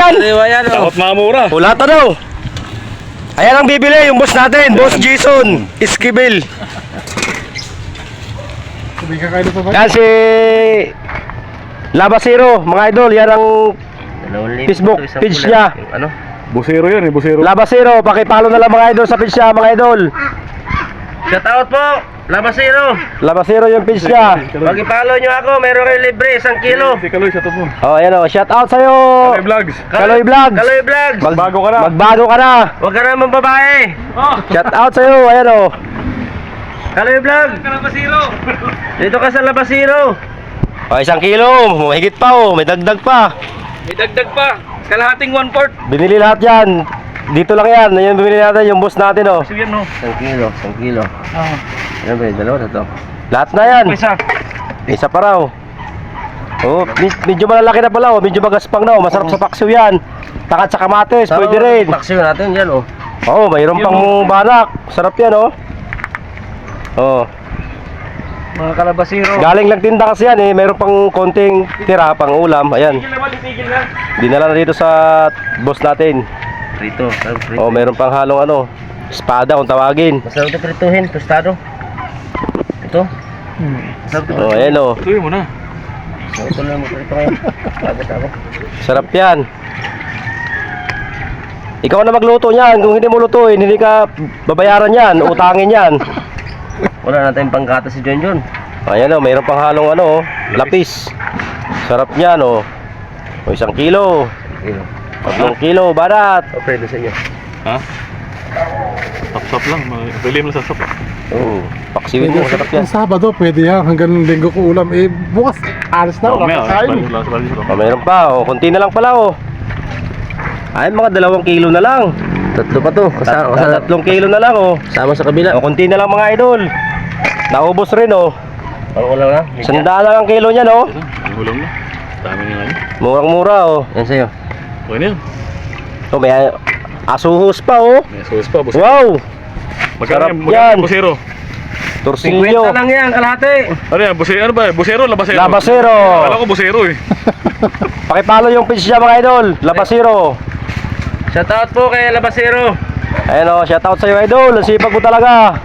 yan. Sariwa yan, oh. Takot mamura. Wala ta daw. Ayan ang bibili, yung boss natin, Boss Jason Esquivel. Yan si Labasero, mga idol, yan ang Facebook page niya. Ano? Busero yan eh, busero. Labasero, pakipalo na lang mga idol sa page niya, mga idol. Shout out po, Labasero. Labasero yung page niya. Pag-follow nyo ako, meron kayo libre, 1 kilo. Si Kaloy, shoutout mo. Oh, ayan oh, shout out sa'yo. Kaloy Vlogs. Kaloy Vlogs. Kaloy Vlogs. Magbago ka na. Magbago ka na. Huwag ka naman babae. Shout out sa'yo, ayan oh. Kaloy Vlog. Dito ka sa Labasero. Oh, 1 kilo, mahigit pa oh, may dagdag pa. May dagdag pa. Kalahating 1/4. Binili lahat yan. Dito lang yan, yan binili natin yung boss natin oh. Sige, no? 1 kilo, 1 kilo. Ano ba yun? Dalawa na to. Lahat na yan. Isa. Isa pa raw. Oh, medyo malalaki na pala oh, medyo magaspang na oh, masarap sa paksiw yan. Takat sa kamatis, pwede rin. Paksiw natin yan, oh. Oh, mayroon pang banak. Sarap yan oh. Oh. Mga Kalabasero. Galing lang tinda kasi yan eh, mayroon pang konting tira pang ulam. Ayan. Tigil na. Dinala na dito sa boss natin. Prito. Oh, mayroon pang halong ano, espada kung tawagin. Masarap ito prituhin, tostado. Ito. Masarap ito. Oh, ayan oh. Tuloy mo na. Ito lang mo prito ngayon. Pagod ako. Sarap yan. Ikaw na magluto niyan. Kung hindi mo lutuin, hindi ka babayaran yan, utangin yan. Wala na tayong pangkata si John John. Ayan o, mayroon pang halong ano, lapis. Sarap niyan o. O 1 kilo. 3 kilo, barat. O, pwede sa inyo. Ha? Sap-sap lang. Bilim lang sa sap. Oo, paksiwin mo, sarap yan. Ang Sabado, pwede yan. Hanggang linggo ko ulam. Eh, bukas, alis na. Wala kakain. O, mayroon pa o, konti na lang pala o. Ayun, mga 2 kilo na lang. Tatlo pa to. 3 kilo na lang o. Sama sa kabila. O, konti na lang mga idol. Naubos rin o. Ang ulam na. 100 lang ang kilo niyan o. Ang ulam na. Dami nga ngayon. Murang-mura o. Yan sa'yo. Okay na yan. O, may asuhos pa o. May sauce pa, busero. Wow! Magkano Sarap yan? yan. Busero. Torsilyo. 50 lang yan, kalahati. Ano yan? Busero, ano ba? Busero, labasero? Labasero. Kala ko busero eh. Pakipalo yung page niya mga idol. Labasero. Shout out po kay Labasero. Ayan o, shoutout sa'yo idol. Ang sipag mo talaga.